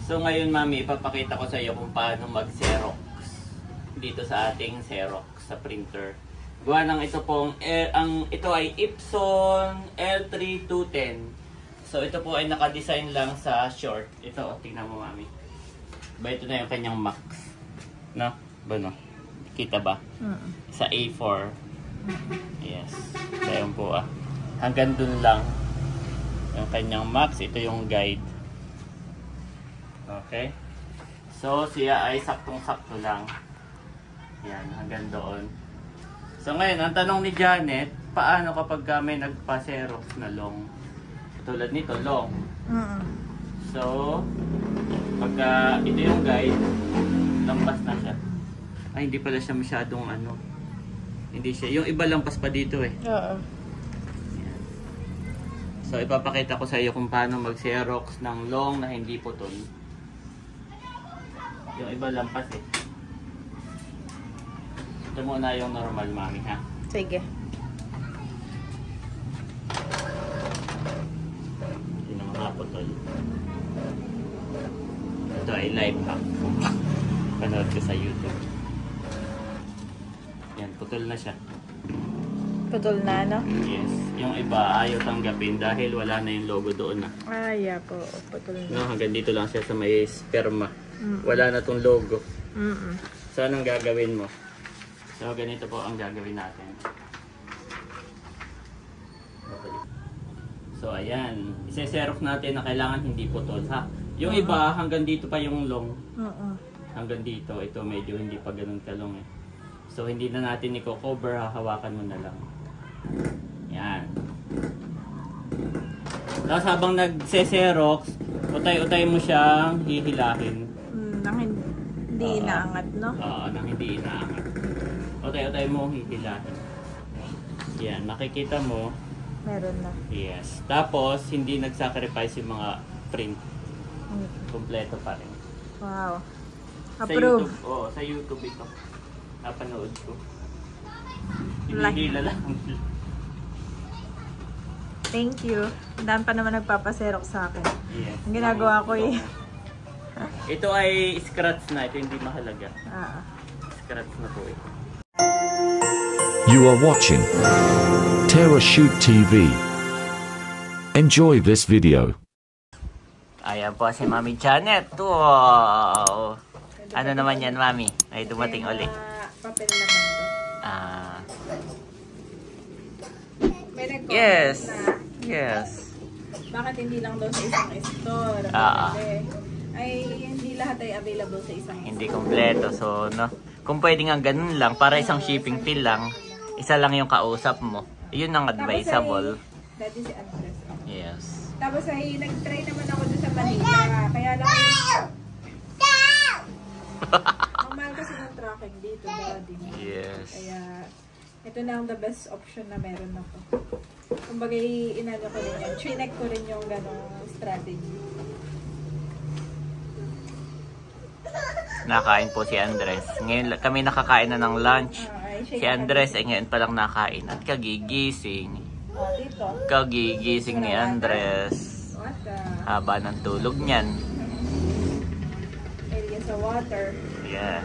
So ngayon mami, ipapakita ko sa iyo kung paano mag-Xerox dito sa ating Xerox sa printer. Gawa ng ito pong, ito ay Epson L3210. So ito po ay naka-design lang sa short. Ito, tingnan mo mami. Ba ito na yung kanyang max. No? Ba no? Kita ba? Sa A4. Yes. So yun po hanggang dun lang yung kanyang max. Ito yung guide. Okay. So siya ay saktong-sakto lang. Yan, hanggang doon. So ngayon, ang tanong ni Janet, paano kapag may nagpa-Xerox na long? Tulad nito, long. So, pagka ito yung guide, lampas na siya. Ay, hindi pala siya masyadong hindi siya. Yung iba lampas pa dito eh. Oo. Yan. So, ipapakita ko sa iyo kung paano mag-Xerox ng long na hindi putol. Yung iba lampas eh. Ito muna yung normal mami ha. Sige. Hindi na makaputol. Ito ay life hack. Panood ko sa YouTube. Yan, putol na siya. Putol na, no? Yes. Yung iba ayaw tanggapin dahil wala na yung logo doon na. Yeah po. Putol na. No, hanggang dito lang siya sa may sperma. Wala na tong logo. So, anong gagawin mo? So, ganito po ang gagawin natin. So, ayan. Ise-xerox natin na kailangan hindi putol, ha? Yung iba, hanggang dito pa yung long. Hanggang dito. Ito, medyo hindi pa ganun kalong, eh. So, hindi na natin i-cover, hahawakan mo na lang. Yan. Tapos, habang nagse-xerox, utay-utay mo siyang hihilahin. Nang hindi inaangat, no? Oo, nang hindi inaangat. Utay-utay mo hihilahin. Yan, makikita mo. Meron na. Yes. Tapos, hindi nag-sacrifice yung mga print. Kompleto pa rin. Wow. Sa Approve. YouTube, sa YouTube ito. Napanood ko. Hinihila lang. Thank you. Daan pa naman nagpapaserok sa akin. Yes. Ang ginagawa ko eh. Ito ay scratch na. Ito hindi mahalaga. Scratch na po ito. You are watching TerraShoot TV. Enjoy this video. Ayan po si Mami Janet. Wow! Ano naman yan, Mami? Ay dumating ulit. Papel naman to. May nag-comment Yes. na. Yes. Bakit hindi lang daw sa isang store? Ay, hindi lahat ay available sa isang Hindi kompleto. So, no. Kung pwede nga ganun lang, para isang shipping fee lang, isa lang yung kausap mo. Yun ang advisable. Dati si Andres. Yes. Tapos ay nag-try naman ako doon sa Manila. Kaya lang ang mahal kasi ng tracking dito. Yes. Kaya ito na ang the best option na meron ako. Kumbaga inano ko rin yan. Trineck ko rin yung ganong strategy. Nakain po si Andres. Ngayon kami nakakain na ng lunch. Si Andres ay ngayon palang nakain at kagigising. Dito. Kagigising ni Andres. Haba ng tulog niyan. Area sa water. Yes.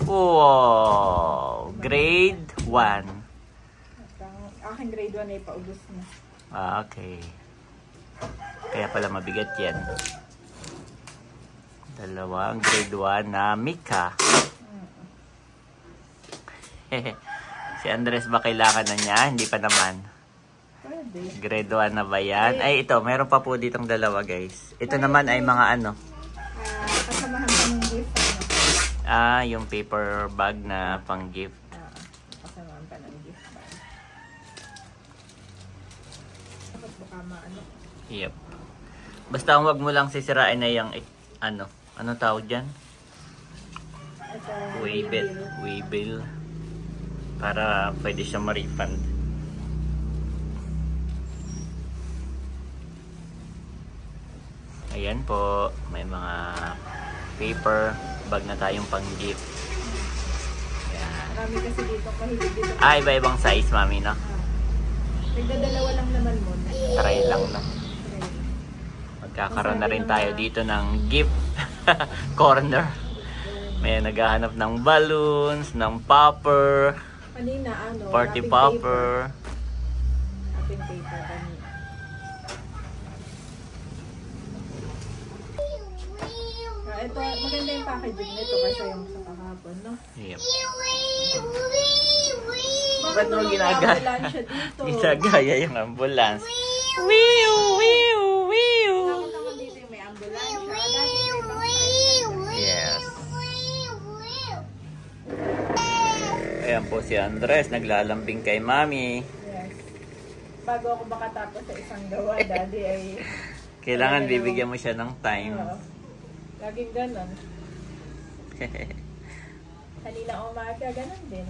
Wow! Grade 1. Aking grade 1 ay paubos na. Okay. Kaya pala mabigat yan. Dalawang grade 1 na Mika. Si Andres ba kailangan na niya? Hindi pa naman. Pwede. Grade 1 na ba yan? Ay ito, meron pa po ditong dalawa guys. Ito naman ay mga ano. Kasamahan pa ng gift. Yung paper bag na pang gift. Kasamahan pa ng gift bag. Dapat baka maano. Yep. Basta wag mo lang sisirain na yung ano tawag dyan? Waybill. Para pwede siya ma-refund. Ayan po, may mga paper bag na tayong pang gift. Ayan. Marami kasi dito, mahilig dito. Iba-ibang size, Mami, no? Nagdadalawa lang naman mo. Try lang, no? Kakaroon na rin tayo dito ng gift corner. May naghahanap ng balloons, ng popper, Kanina, party wrapping popper. Wrapping paper kanina. Ito, maganda yung packaging nito kasi yung sa kahapon, no? Yep. Bakit Ba't mo naman may ginagaya? ambulansya dito? Ginagaya yung ambulance. Wiu, wiu, wiu. Bakit naman dito yung may ambulansya? Dati may pang-fire. Yes. Ayan po si Andres, naglalambing kay Mami. Yes. Bago ako makatapos sa isang gawa, Daddy ay... Kailangan bibigyan mo siya ng time. Oo. Laging ganon. Kanina umaga, ganon din.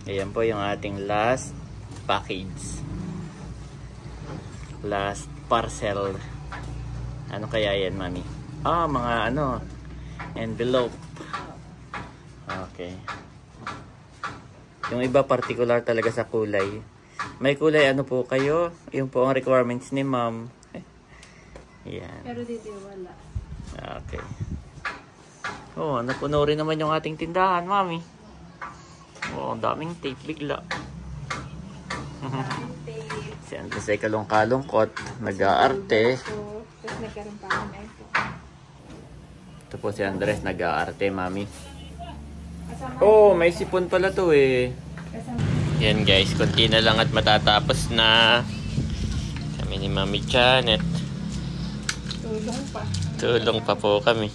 Ayan po yung ating last package. Last parcel. Ano kaya yan, Mami? Ah, mga envelope. Okay. Yung iba particular talaga sa kulay. May kulay ano po kayo? Yung po ang requirements ni Ma'am. Yan. Pero dito wala. Okay. Oh, napuno rin naman yung ating tindahan, Mami. Oh, daming tape bigla. Si Andres ay kalong-kalungkot. Nag-aarte. So, tapos nagkaroon pa ako na ito. Ito po si Andres, nag-aarte, Mami. Kasama, Oh, may sipon pala to eh. kasama. Yan guys, konti na lang at matatapos na. Kami ni Mami Janet. Tulong pa. Tulong pa po kami.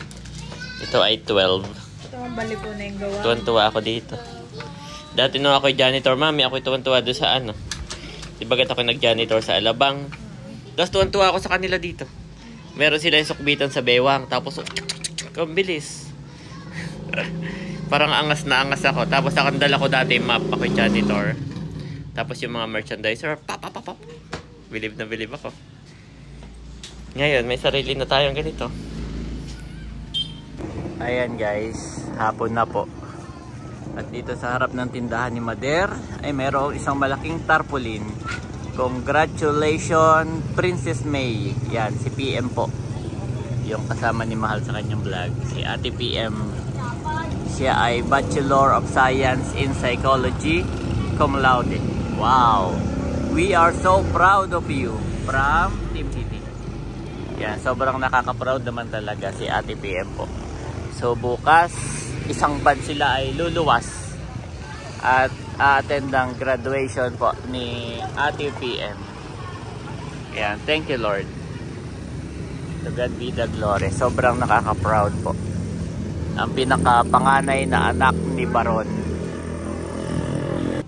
Ito ay 12. Ito ang balibo na yung gawa. Tuwan-tuwa ako dito. Dati nung ako'y janitor, Mami, ako'y tuwan-tuwa doon sa ano. Dibagat ako nag-janitor sa Alabang. Tapos tuwan-tuwa ako sa kanila dito. Meron sila yung sukbitan sa bewang. Tapos, ang bilis. Parang angas na angas ako. Tapos nakandala ko dati yung map, ako'y janitor. Tapos yung mga merchandiser, pop. Bilib na bilib ako. Ngayon, may sarili na tayong ganito. Ayan guys, hapon na po. At dito sa harap ng tindahan ni Mader ay mayroong isang malaking tarpaulin. Congratulations, Princess May. Yan, si PM po. Yung kasama ni Mahal sa kanyang vlog. Si Ate PM. Siya ay Bachelor of Science in Psychology, cum laude. Wow! We are so proud of you. From Team City. Yan, sobrang nakaka-proud naman talaga si Ate PM po. So bukas, isang band sila ay luluwas at attend ng graduation po ni Ate PM. Yan, thank you Lord. To God be the glory. Sobrang nakaka-proud po. Ang pinaka-panganay na anak ni Baron.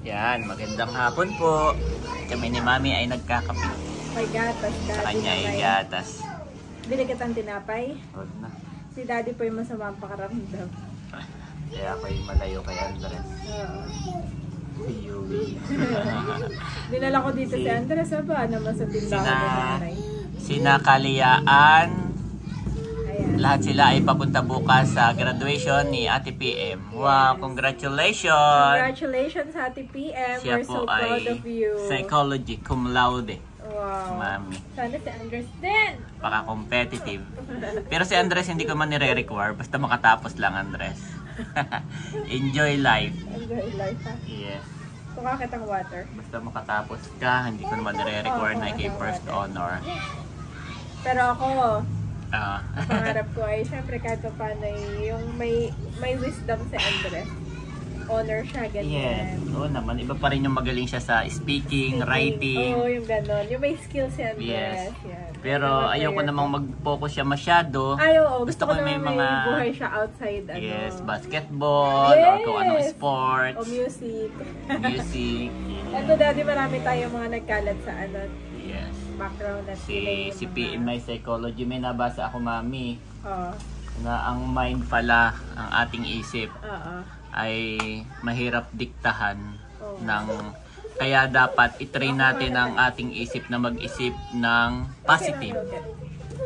Yan, magandang hapon po. Kami ni Mami ay nagkakape. May gatas, Sa Daddy. kanya ay gatas. Bili kitang tinapay. Huwag na. Si Daddy po yung masama ang pakaramdam. Kaya ako'y malayo kay Andres. Oo. Uyuwi. Dinala ko dito si Andres. Aba, naman sa tindahan ni nanay. Sinakaliyaan. Ayan. Lahat sila ay papunta bukas sa graduation ni Ate PM. Wow, congratulations! Congratulations, Ate PM. Siya We're po so proud ay of you. psychology cum laude. Wow. Mami. Sana si Andres din. Paka-competitive. Pero si Andres hindi ko man nire-require. Basta makatapos lang, Andres. Enjoy life. Enjoy life, ha? Yes. Tukakit ang water. Basta makatapos ka, hindi ko naman nire-require na kay first honor. Pero ako, Ah. pangarap ko ay syempre kahit pa paano yung may wisdom si Andres. Honor siya, Yes. ganyan. Oo naman. Iba pa rin yung magaling siya sa speaking, writing. Oo, yung ganon. Yung may skill si Andres. Yes. Yan. Pero Ano, ayoko prayer namang ko. mag-focus siya masyado. Ay, oo. Gusto ko may naman mga buhay siya outside, ano. yes, basketball or kung anong sports, O music. music. Ito, Daddy, marami tayong mga nagkalat sa ano, Yes. background at Si PM may psychology, may nabasa ako, Mami, Oo. na ang mind pala, ang ating isip Oo. ay mahirap diktahan Oo. ng kaya dapat i-train natin ang ating isip na mag-isip ng positive,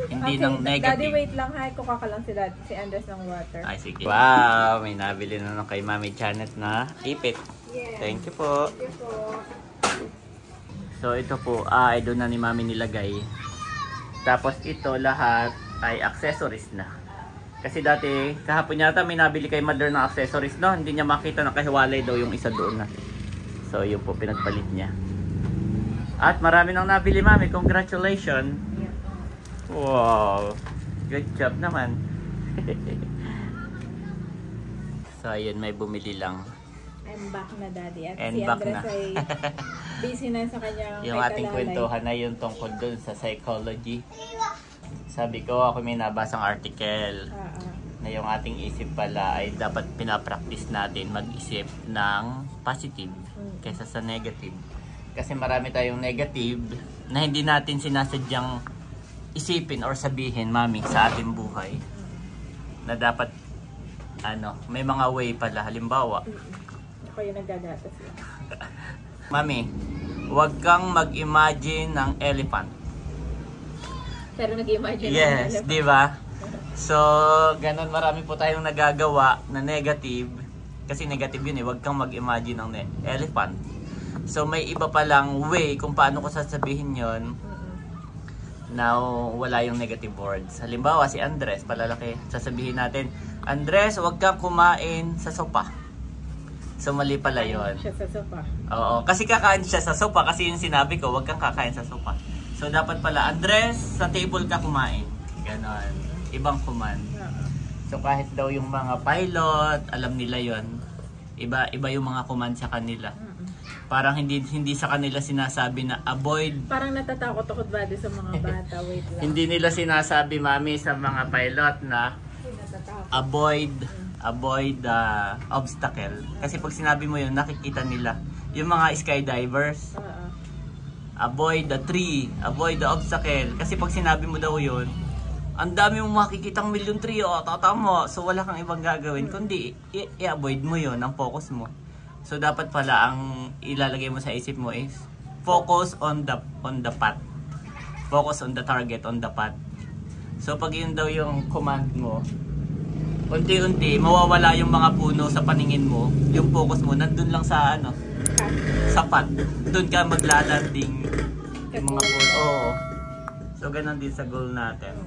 hindi ng Daddy, negative. wait lang ha. Kuka ka lang si Andres ng water. Ay, sige. Wow, may nabili na nung kay Mami Janet na ipit. Yes. Thank you po. Thank you po. So ito po ay doon na ni Mami nilagay. Tapos ito lahat ay accessories na. Kasi dati kahapon yata may nabili kay Mother ng accessories, no? Hindi niya makita na kahiwalay daw yung isa doon na. So yun po pinagpalit niya. At marami nang nabili, Mami. Congratulations. Wow. Good job naman. So ayun, may bumili lang. I'm back na, Daddy. At And si back Andres na. ay busy na sa kanyang Yung kay ating Kalalay. kwentuhan na yung tungkol dun sa psychology. Sabi ko, ako may nabasang article na yung ating isip pala ay dapat pinapractice natin mag-isip ng positive kaysa sa negative. Kasi marami tayong negative na hindi natin sinasadyang isipin or sabihin, Mami, sa ating buhay. Na dapat, may mga way pala. Halimbawa, Ako yung nagdadatas lang. Mami, huwag kang mag-imagine ng elephant. Pero nag-imagine Yes, di ba? So, ganun marami po tayong nagagawa na negative. Kasi negative yun eh, huwag kang mag-imagine ng elephant. So, may iba palang way kung paano ko sasabihin yon na wala yung negative words. Halimbawa, si Andres, palalaki, sasabihin natin, Andres, huwag kang kumain sa sopa. So, mali pala yun. Siya sa sofa. Oo, kasi kakain siya sa sopa kasi yung sinabi ko, huwag kang kakain sa sopa. So, dapat pala, Andres, sa table ka kumain. Ganon. Ibang command. So, kahit daw yung mga pilot, alam nila yon. Iba yung mga command sa kanila. Parang hindi sa kanila sinasabi na avoid. Parang natatakot ako ba sa mga bata. Wait lang. Hindi nila sinasabi, Mami, sa mga pilot na avoid obstacle. Kasi pag sinabi mo yun, nakikita nila. Yung mga skydivers, avoid the tree, avoid the obstacle. Kasi pag sinabi mo daw yun, ang dami mong makikitang million tree, tatama. So wala kang ibang gagawin, kundi i-avoid mo yun, ang focus mo. So dapat pala ang ilalagay mo sa isip mo is focus on the path. Focus on the target, on the path. So pag yun daw yung command mo, unti-unti mawawala yung mga puno sa paningin mo. Yung focus mo nandun lang sa sa path. Doon ka maglalanding yung mga puno. Oo. So ganun din sa goal natin.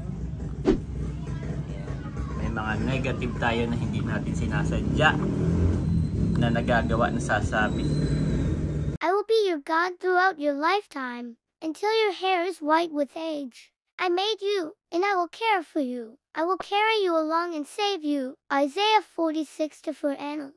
May mga negative tayo na hindi natin sinasadya na nagagawa na sasabi. I will be your God throughout your lifetime, until your hair is white with age. I made you, and I will care for you. I will carry you along and save you. Isaiah 46:4.